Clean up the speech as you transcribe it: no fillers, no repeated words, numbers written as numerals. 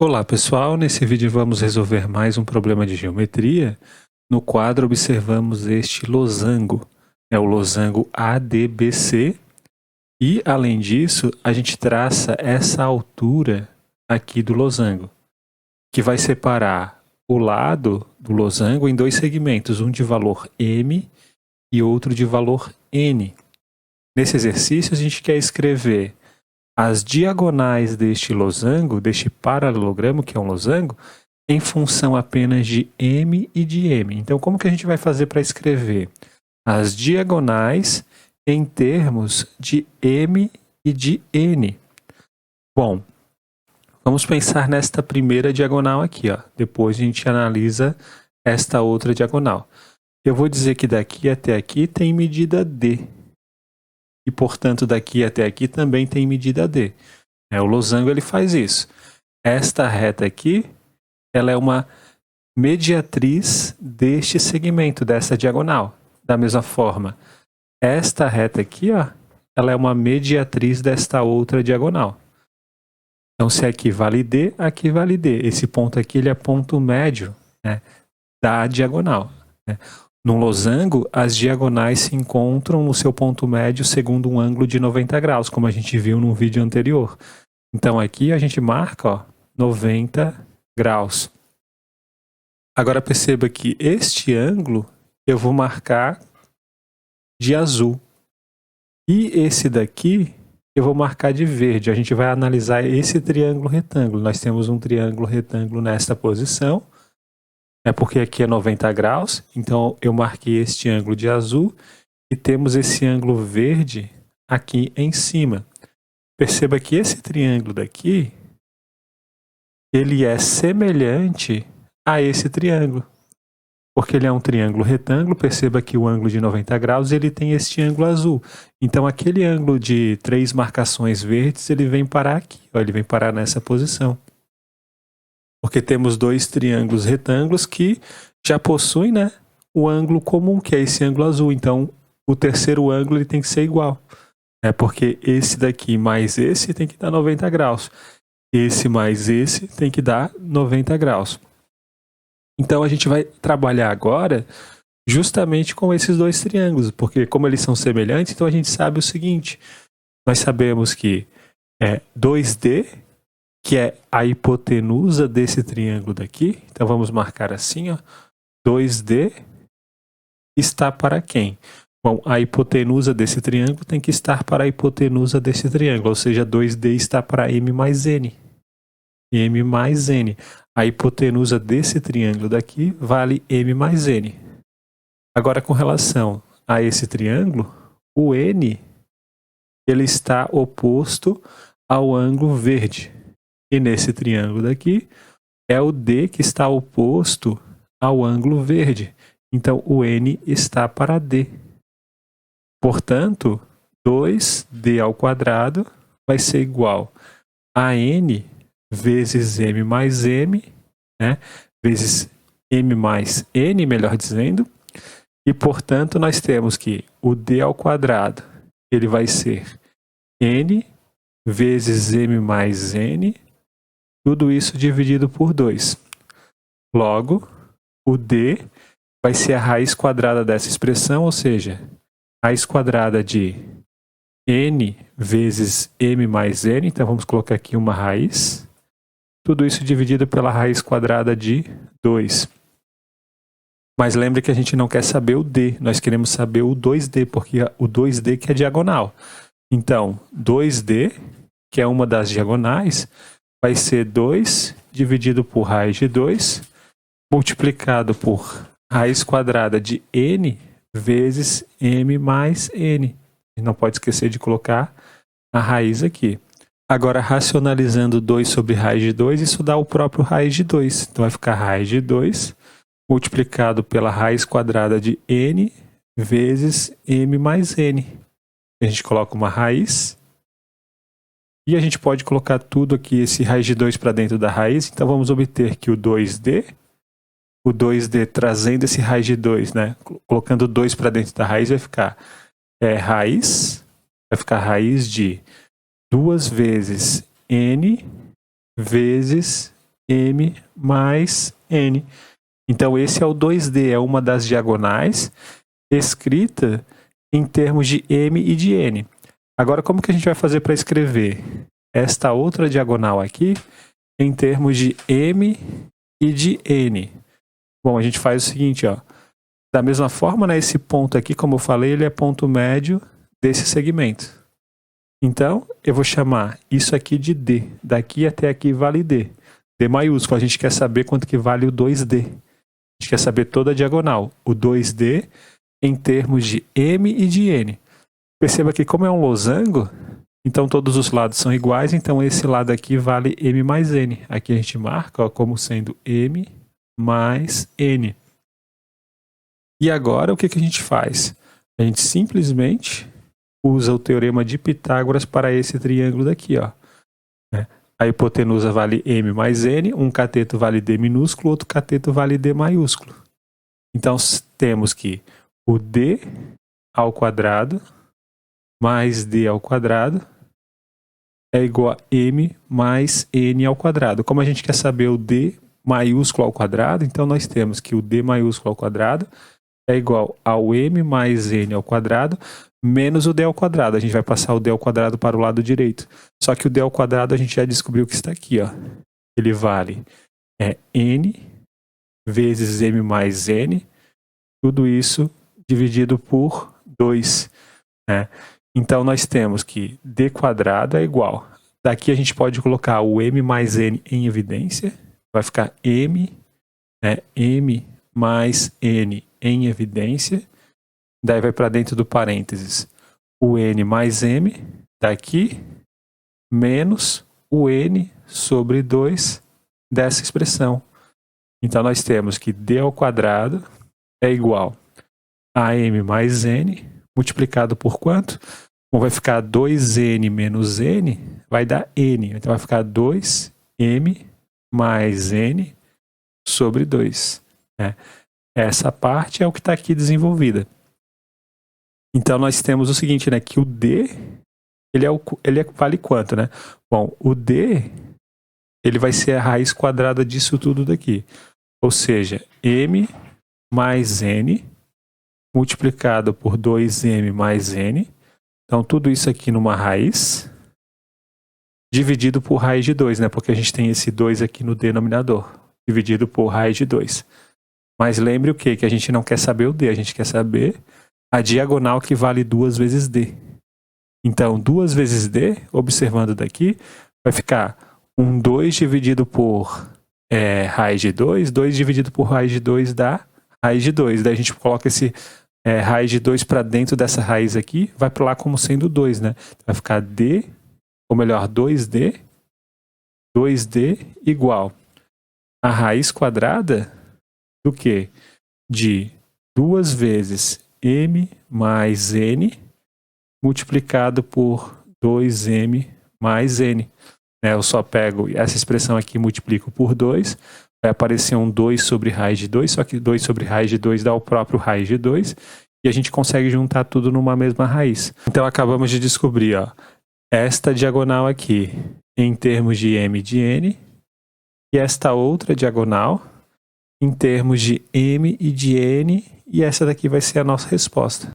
Olá pessoal, nesse vídeo vamos resolver mais um problema de geometria. No quadro observamos este losango, é o losango ADBC, e além disso a gente traça essa altura aqui do losango, que vai separar o lado do losango em dois segmentos, um de valor M e outro de valor N. Nesse exercício a gente quer escrever as diagonais deste losango, deste paralelogramo, que é um losango, em função apenas de M e de M. Então, como que a gente vai fazer para escrever as diagonais em termos de M e de N? Bom, vamos pensar nesta primeira diagonal aqui, ó. Depois a gente analisa esta outra diagonal. Eu vou dizer que daqui até aqui tem medida D. E, portanto, daqui até aqui também tem medida D. O losango ele faz isso. Esta reta aqui, ela é uma mediatriz deste segmento, dessa diagonal. Da mesma forma, esta reta aqui, ó, ela é uma mediatriz desta outra diagonal. Então, se aqui vale D, aqui vale D. Esse ponto aqui ele é ponto médio, né, da diagonal. Num losango, as diagonais se encontram no seu ponto médio segundo um ângulo de 90 graus, como a gente viu no vídeo anterior. Então aqui a gente marca, ó, 90 graus. Agora perceba que este ângulo eu vou marcar de azul. E esse daqui eu vou marcar de verde. A gente vai analisar esse triângulo retângulo. Nós temos um triângulo retângulo nesta posição. Porque aqui é 90 graus, então eu marquei este ângulo de azul e temos esse ângulo verde aqui em cima. Perceba que esse triângulo daqui, ele é semelhante a esse triângulo, porque ele é um triângulo retângulo. Perceba que o ângulo de 90 graus ele tem este ângulo azul. Então aquele ângulo de 3 marcações verdes, ele vem parar aqui, ó, ele vem parar nessa posição. Porque temos dois triângulos retângulos que já possuem, né, o ângulo comum, que é esse ângulo azul. Então, o terceiro ângulo ele tem que ser igual. Porque esse daqui mais esse tem que dar 90 graus. Esse mais esse tem que dar 90 graus. Então, a gente vai trabalhar agora justamente com esses dois triângulos, porque como eles são semelhantes, então a gente sabe o seguinte. Nós sabemos que 2D, que é a hipotenusa desse triângulo daqui. Então vamos marcar assim, ó. 2D está para quem? Bom, a hipotenusa desse triângulo tem que estar para a hipotenusa desse triângulo, ou seja, 2D está para M mais N. M mais N. A hipotenusa desse triângulo daqui vale M mais N. Agora, com relação a esse triângulo, o N ele está oposto ao ângulo verde. E nesse triângulo daqui, é o D que está oposto ao ângulo verde. Então, o N está para D. Portanto, 2D ao quadrado vai ser igual a N vezes M mais M, né? Vezes M mais N, melhor dizendo. E, portanto, nós temos que o D ao quadrado ele vai ser N vezes M mais N, tudo isso dividido por 2. Logo, o D vai ser a raiz quadrada dessa expressão, ou seja, raiz quadrada de N vezes M mais N. Então, vamos colocar aqui uma raiz. Tudo isso dividido pela raiz quadrada de 2. Mas lembre que a gente não quer saber o D, nós queremos saber o 2D, porque o 2D que é diagonal. Então, 2D, que é uma das diagonais, vai ser 2 dividido por raiz de 2, multiplicado por raiz quadrada de N vezes M mais N. E não pode esquecer de colocar a raiz aqui. Agora, racionalizando 2 sobre raiz de 2, isso dá o próprio raiz de 2. Então, vai ficar raiz de 2 multiplicado pela raiz quadrada de N vezes M mais N. A gente coloca uma raiz. E a gente pode colocar tudo aqui, esse raiz de 2 para dentro da raiz. Então, vamos obter que o 2D trazendo esse raiz de 2, né? Colocando 2 para dentro da raiz, vai ficar raiz de 2 vezes N vezes m mais n. Então esse é o 2D, é uma das diagonais escrita em termos de m e de n. Agora como que a gente vai fazer para escrever esta outra diagonal aqui em termos de m e de n? Bom, a gente faz o seguinte, ó. Da mesma forma, né, esse ponto aqui, como eu falei, ele é ponto médio desse segmento. Então, eu vou chamar isso aqui de D. Daqui até aqui vale D. D maiúsculo. A gente quer saber quanto que vale o 2D. A gente quer saber toda a diagonal. O 2D em termos de M e de N. Perceba que como é um losango, então todos os lados são iguais, então esse lado aqui vale M mais N. Aqui a gente marca, ó, como sendo M mais N. E agora o que a gente faz? A gente simplesmente usa o teorema de Pitágoras para esse triângulo daqui, ó. A hipotenusa vale M mais N, um cateto vale D minúsculo, outro cateto vale D maiúsculo. Então temos que o D ao quadrado mais D ao quadrado é igual a M mais N ao quadrado. Como a gente quer saber o D maiúsculo ao quadrado, então nós temos que o D maiúsculo ao quadrado é igual ao M mais N ao quadrado menos o D ao quadrado. A gente vai passar o D ao quadrado para o lado direito. Só que o D ao quadrado a gente já descobriu que está aqui, ó. Ele vale N vezes M mais N, tudo isso dividido por 2. Né? Então nós temos que D quadrado é igual. Daqui a gente pode colocar o M mais N em evidência. Vai ficar M, M mais N em evidência. Daí vai para dentro do parênteses o N mais M, daqui, menos o N sobre 2 dessa expressão. Então nós temos que D ao quadrado é igual a M mais N, multiplicado por quanto? Bom, vai ficar 2N menos N, vai dar N. Então vai ficar 2M mais N sobre 2. Né? Essa parte é o que está aqui desenvolvida. Então nós temos o seguinte, né, que o D, ele vale quanto, né? Bom, o D, ele vai ser a raiz quadrada disso tudo daqui. Ou seja, M mais N multiplicado por 2M mais N. Então tudo isso aqui numa raiz dividido por raiz de 2, né? Porque a gente tem esse 2 aqui no denominador, dividido por raiz de 2. Mas lembre o quê? Que a gente não quer saber o D, a gente quer saber a diagonal que vale 2 vezes D. Então, 2 vezes D, observando daqui, vai ficar 2 dividido por raiz de 2, 2 dividido por raiz de 2 dá raiz de 2. Daí a gente coloca esse raiz de 2 para dentro dessa raiz aqui, vai para lá como sendo 2, né? Vai ficar D, ou melhor, 2D igual a raiz quadrada do quê? De 2 vezes M mais N multiplicado por 2M mais N. Eu só pego essa expressão aqui e multiplico por 2. Vai aparecer um 2 sobre raiz de 2, só que 2 sobre raiz de 2 dá o próprio raiz de 2. E a gente consegue juntar tudo numa mesma raiz. Então acabamos de descobrir, ó, esta diagonal aqui em termos de M e de N. E esta outra diagonal em termos de M e de N. E essa daqui vai ser a nossa resposta.